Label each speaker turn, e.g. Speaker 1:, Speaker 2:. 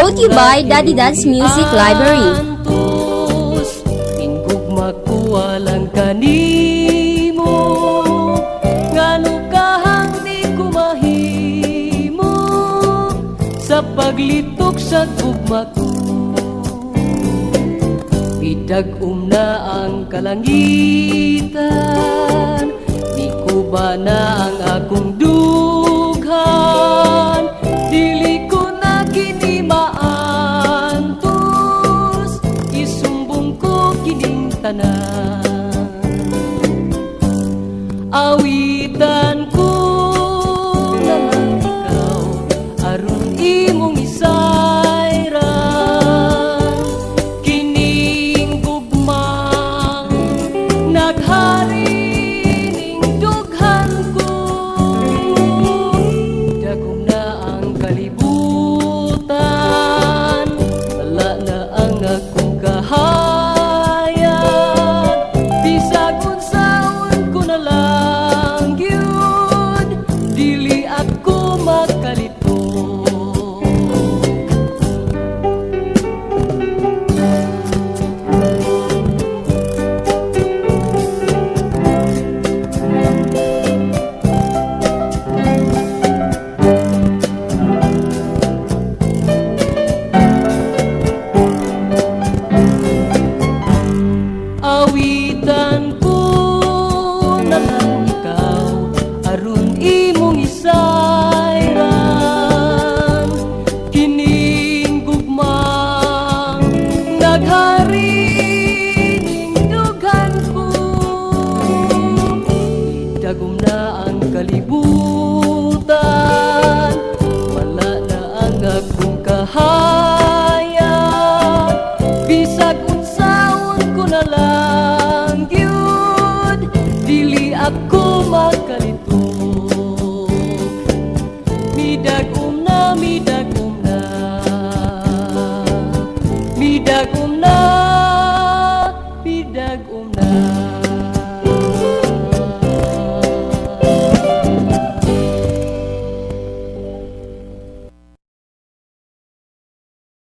Speaker 1: Brought to you by Daddy Dad's Music Library.
Speaker 2: Ingkog makuwalang kanimo, ngano kahang di kumahimo sa paglitok sa gugma ko. Bidag na ang kalangitan, di ko ba na ang akong dughan, dili ko na kini maantos, isumbong ko kining tanan. Awitan ko naman ikaw, aron imong isayran, kining gugmang naghari ning dughan ko. Dagom na ang kalibutan, wala na ang akong kahayag, bisag unsaon ko na lang gyud, dili ako makalito. Awitan ko naman ikaw, aron imong isayran, kining gugmang naghari ning dughan ko. Dagom na ang kalibutan, wala na ang akong kahayag,